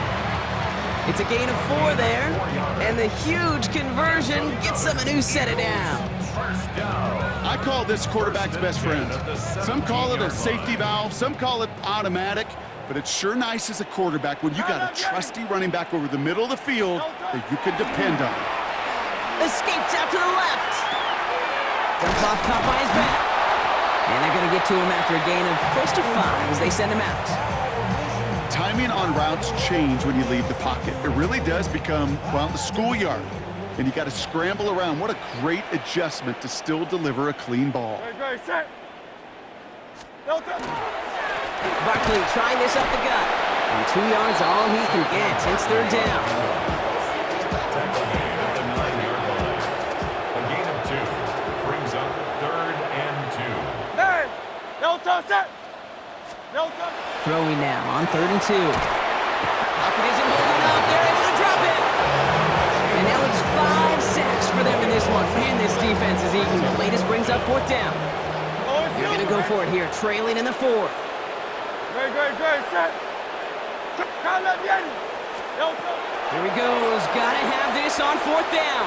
It's a gain of 4 there. And the huge conversion gets them a new set of downs. I call this quarterback's best friend. Some call it a safety valve, some call it automatic. But it's sure nice as a quarterback when you got a trusty running back over the middle of the field that you can depend on. Escapes out to the left. Dump off caught by his back. And they're going to get to him after a gain of close to 5 as they send him out. Timing on routes change when you leave the pocket. It really does become, well, the schoolyard. And you got to scramble around. What a great adjustment to still deliver a clean ball. Great, set. Barkley trying this up the gut. And 2 yards all he can get. It's 3rd down. Tackle gain at the 9-yard line. A gain of 2 brings up 3rd and 2. Hey! Set. Throwing now on 3rd and 2. Pocket isn't holding up. They're able to drop it. And now it's 5 sacks for them in this one. Man, this defense is eating. The latest brings up 4th down. They're going to go for it here, trailing in the 4th. Great, set. Here he goes. Gotta have this on 4th down.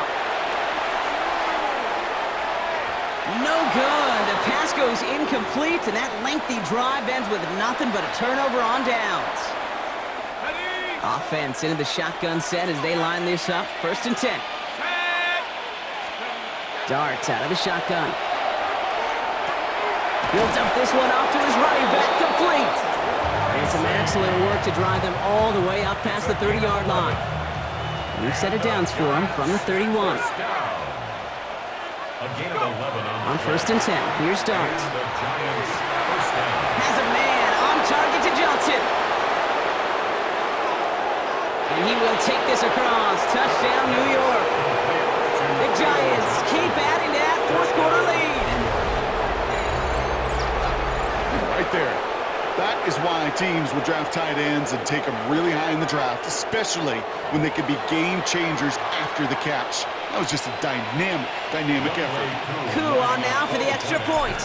No good. The pass goes incomplete, and that lengthy drive ends with nothing but a turnover on downs. Offense into the shotgun set as they line this up. 1st and 10. Dart out of the shotgun. Builds up this one off to his running back, complete. And some excellent work to drive them all the way up past the 30-yard line. New set of downs for him from the 31. On 1st and 10, here's Dart. Has a man on target to Johnson. And he will take this across. Touchdown, New York. The Giants keep adding to that 4th quarter lead. Right there. That is why teams will draft tight ends and take them really high in the draft, especially when they can be game changers after the catch. That was just a dynamic effort. Coup on now for the extra point.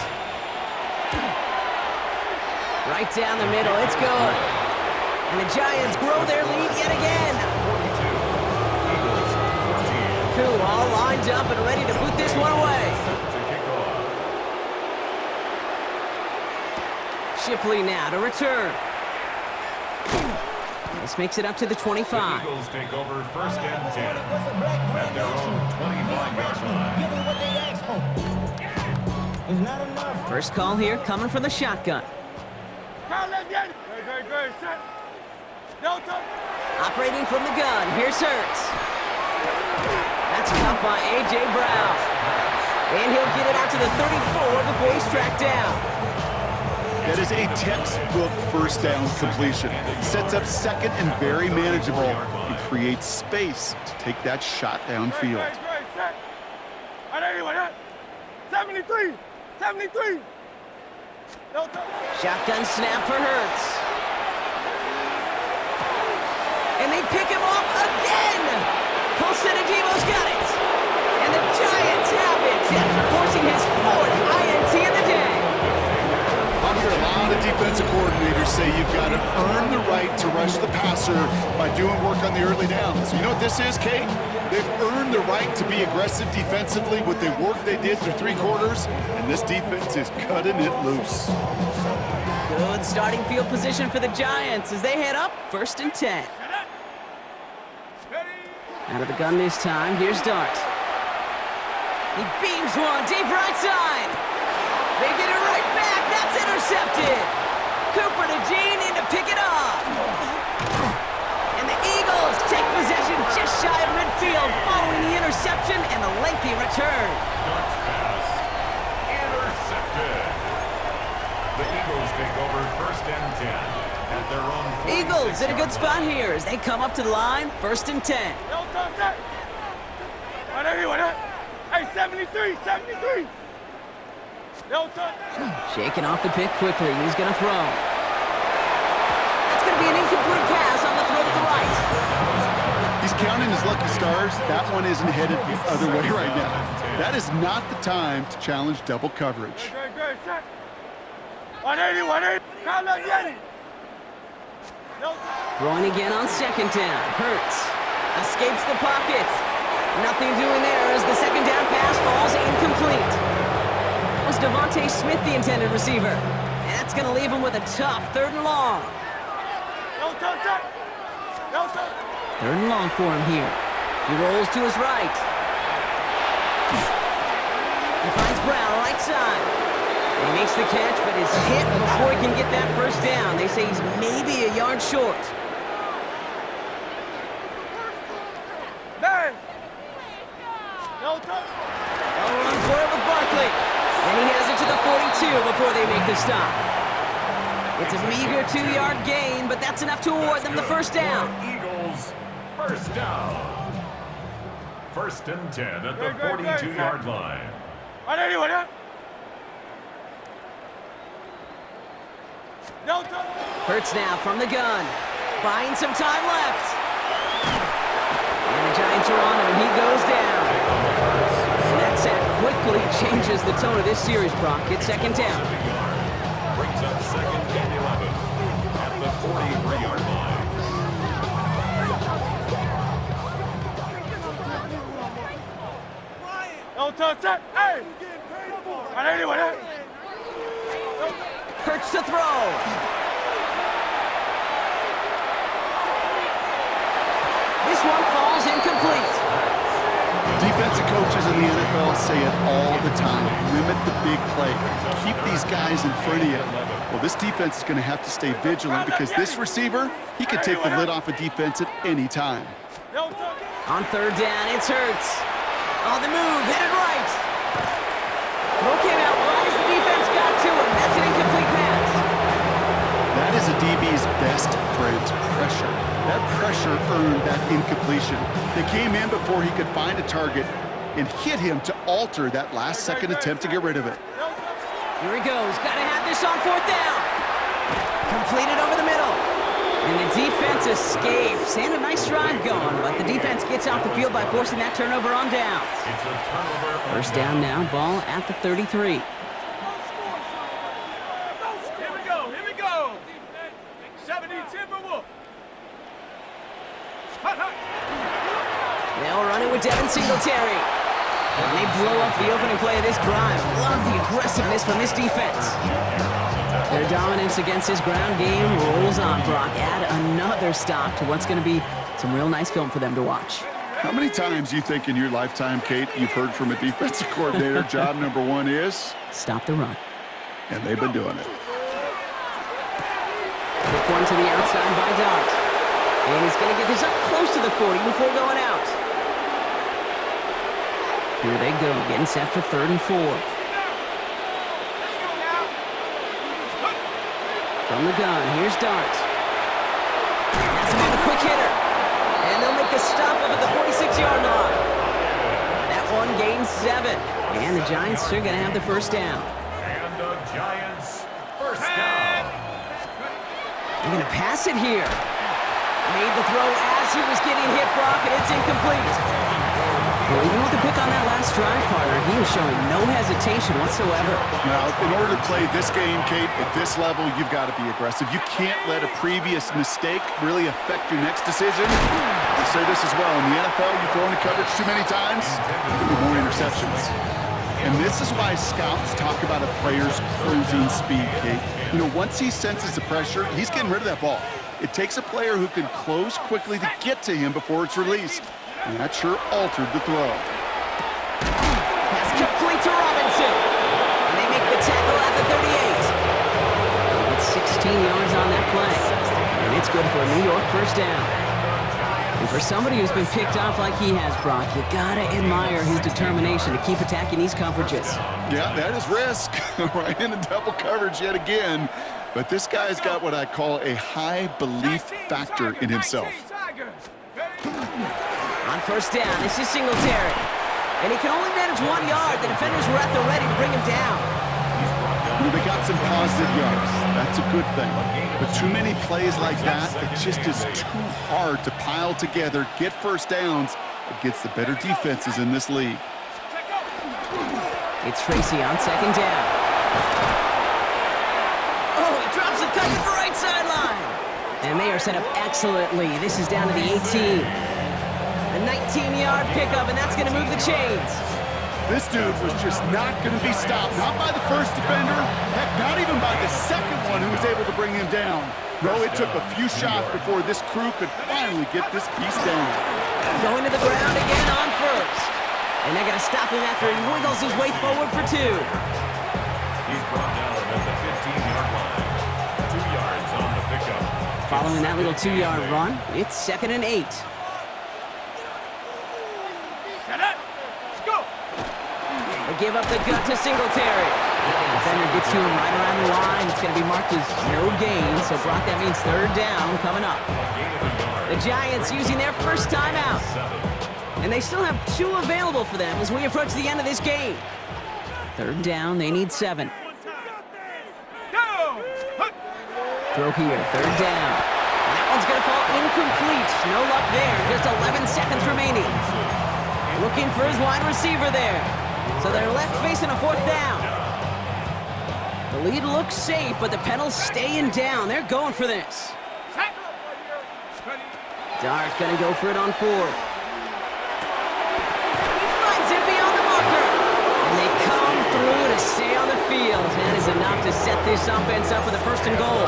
Right down the middle, it's good. And the Giants grow their lead yet again. Coup all lined up and ready to boot this one away. Shipley now to return. This makes it up to the 25. The Eagles take over 1st and 10 at their own 25-yard line. First call here coming from the shotgun. Great, set. Operating from the gun, here's Hurts. That's caught by A.J. Brown. And he'll get it out to the 34 before he's tracked down. That is a textbook 1st down completion. Sets up 2nd and very manageable and creates space to take that shot downfield. Great, set. 73. Shotgun snap for Hurts. And they pick him off again. Colson-Adebo's got it. And the Giants have it after forcing his 4th INT of the day. I hear a lot of defensive coordinators say you've got to earn the right to rush the passer by doing work on the early downs. You know what this is, Kate? They've earned the right to be aggressive defensively with the work they did through 3 quarters, and this defense is cutting it loose. Good starting field position for the Giants as they head up 1st and 10. Out of the gun this time, here's Dart. He beams one deep right side. They get it right back. That's intercepted. Cooper to Jean into first and 10 at their own 46 Eagles in a good yard spot line. here as they come up to the line, 1st and 10. Hey, 73, 73. Shaking off the pick quickly. He's going to throw. That's going to be an incomplete pass on the throw to the right. He's counting his lucky stars. That one isn't headed the other way right now. That is not the time to challenge double coverage. Good, set. 180. Count up, Yeti. Throwing again on 2nd down. Hurts. Escapes the pocket. Nothing doing there as the 2nd down pass falls incomplete. That was Devontae Smith, the intended receiver. And that's going to leave him with a tough 3rd and long. 3rd and long for him here. He rolls to his right. He finds Brown, right side. He makes the catch, but is hit before he can get that 1st down. They say he's maybe a yard short. They'll run for it with Barkley. And he has it to the 42 before they make the stop. It's a meager 2-yard gain, but that's enough to award them the 1st down. Eagles, first down. 1st and 10 at the 42-yard line. 180. Hurts now from the gun. Buying some time left. And the Giants are on him, and he goes down. And that sack quickly changes the tone of this series, Brock. It's 2nd down. Brings up 2nd and 11 at the 43-yard line. Hey! 180. Hurts to throw. This one falls incomplete. Defensive coaches in the NFL say it all the time. Limit the big play. Keep these guys in front of you. Well, this defense is going to have to stay vigilant because this receiver, he could take the lid off a defense at any time. On 3rd down, it's Hurts. On the move, headed right. Throw came out wide as the defense got to him. That's an incomplete pass. That is a DB's best friend, pressure. That pressure earned that incompletion. They came in before he could find a target and hit him to alter that last-second attempt to get rid of it. Here he goes. Got to have this on 4th down. Completed over the middle. And the defense escapes. And a nice drive going, but the defense gets off the field by forcing that turnover on downs. It's a turnover. 1st down now, ball at the 33. Here we go. 70 Timberwolf. They'll run it with Devin Singletary. And they blow up the opening play of this drive. Love the aggressiveness from this defense. Their dominance against this ground game rolls on, Brock. Add another stop to what's going to be some real nice film for them to watch. How many times you think in your lifetime, Kate, you've heard from a defensive coordinator, job number 1 is? Stop the run. And they've been doing it. Quick one to the outside by Dot. And he's going to get this up close to the 40 before going out. Here they go, getting set for 3rd and 4. From the gun, here's Dart. That's another quick hitter. And they'll make a stop up at the 46-yard line. That one gains 7. And the Giants are going to have the 1st down. And the Giants, first down. They're going to pass it here. Made the throw as he was getting hit, Brock, and it's incomplete. Well, even with the pick on that last drive, partner, he was showing no hesitation whatsoever. Now, in order to play this game, Kate, at this level, you've got to be aggressive. You can't let a previous mistake really affect your next decision. I say this as well. In the NFL, you throw into coverage too many times, there'll be more interceptions. And this is why scouts talk about a player's closing speed, Kate. You know, once he senses the pressure, he's getting rid of that ball. It takes a player who can close quickly to get to him before it's released. And that sure altered the throw. Pass complete to Robinson. And they make the tackle at the 38. They get 16 yards on that play. And it's good for a New York 1st down. And for somebody who's been picked off like he has, Brock, you gotta admire his determination to keep attacking these coverages. Yeah, that is risk. Right into double coverage yet again. But this guy's got what I call a high belief factor in himself. On first down, this is Singletary. And he can only manage 1 yard. The defenders were at the ready to bring him down. They got some positive yards. That's a good thing. But too many plays like that, it just is too hard to pile together, get first downs against the better defenses in this league. It's Tracy on second down. Oh, he drops a cut to the right sideline. And they are set up excellently. This is down to the 18. A 19-yard pickup, and that's going to move the chains. This dude was just not going to be stopped. Not by the first defender. Heck, not even by the second one who was able to bring him down. No, it took a few shots before this crew could finally get this piece down. Going to the ground again on first. And they're going to stop him after he wiggles his way forward for 2. He's brought down at the 15-yard line. 2 yards on the pickup. Following that little 2-yard run, it's 2nd and 8. They give up the gut to Singletary. Defender gets to him right around the line. It's going to be marked as no gain, so Brock, that means 3rd down coming up. The Giants using their first timeout. And they still have 2 available for them as we approach the end of this game. 3rd down, they need 7. Throw here, 3rd down. And that one's going to fall incomplete. No luck there, just 11 seconds remaining. Looking for his wide receiver there. So they're left facing a 4th down. The lead looks safe, but the Pedals staying down. They're going for this. Dart gonna go for it on 4th. He finds it beyond the marker. And they come through to stay on the field. That is enough to set this offense up with a 1st and goal.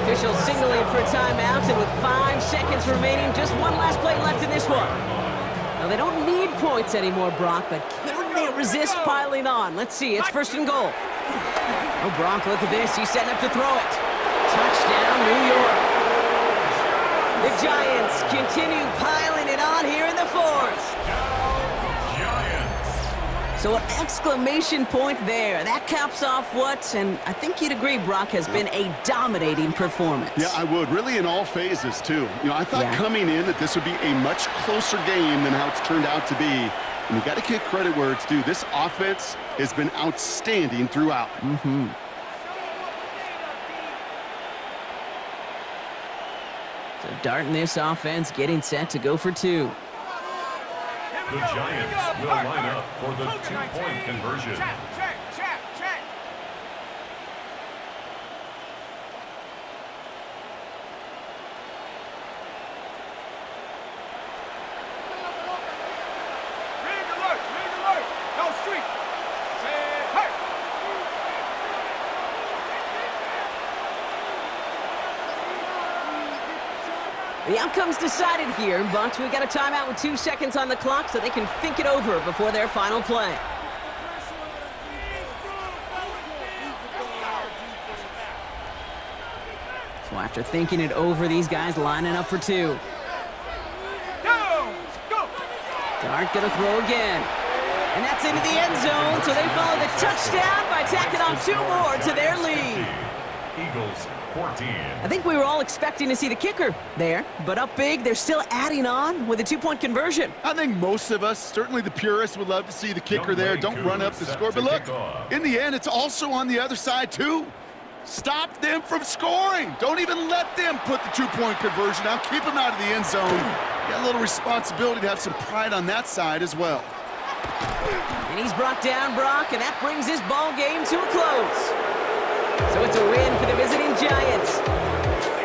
Officials signaling for a timeout, and with 5 seconds remaining, just one last play left in this one. Now, they don't need points anymore, Brock, but can they resist piling on? Let's see. It's 1st and goal. Oh, Brock, look at this. He's setting up to throw it. Touchdown, New York. The Giants continue piling it on here in the 4th. So an exclamation point there. That caps off what, and I think you'd agree, Brock, has been a dominating performance. Yeah, I would. Really in all phases, too. You know, I thought coming in that this would be a much closer game than how it's turned out to be. And you got to give credit where it's due. This offense has been outstanding throughout. So darting this offense, getting set to go for 2. The Giants will line up for the 2-point conversion. Check. Rig alert. No street. Hey. The outcome's decided here, but we got a timeout with 2 seconds on the clock so they can think it over before their final play. So after thinking it over, these guys lining up for 2. Dart gonna throw again. And that's into the end zone, so they follow the touchdown by tacking on 2 more to their lead. Eagles 14. I think we were all expecting to see the kicker there, but up big, they're still adding on with a 2-point conversion. I think most of us, certainly the purists, would love to see the kicker there. Don't run up the score. But look, in the end, it's also on the other side, too. Stop them from scoring. Don't even let them put the 2-point conversion out. Keep them out of the end zone. You got a little responsibility to have some pride on that side as well. And he's brought down, Brock, and that brings this ball game to a close. So it's a win for the visiting Giants.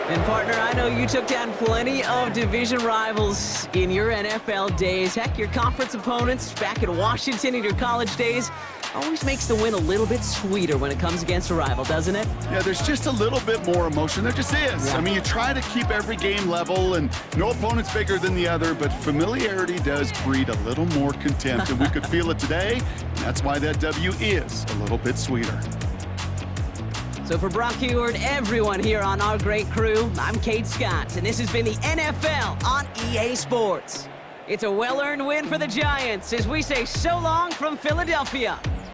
And partner, I know you took down plenty of division rivals in your NFL days. Heck, your conference opponents back in Washington in your college days always makes the win a little bit sweeter when it comes against a rival, doesn't it? Yeah, there's just a little bit more emotion. There just is. Yeah. I mean, you try to keep every game level, and no opponent's bigger than the other, but familiarity does breed a little more contempt, and we could feel it today, and that's why that W is a little bit sweeter. So for Brock Heward, everyone here on our great crew, I'm Kate Scott, and this has been the NFL on EA Sports. It's a well-earned win for the Giants as we say so long from Philadelphia.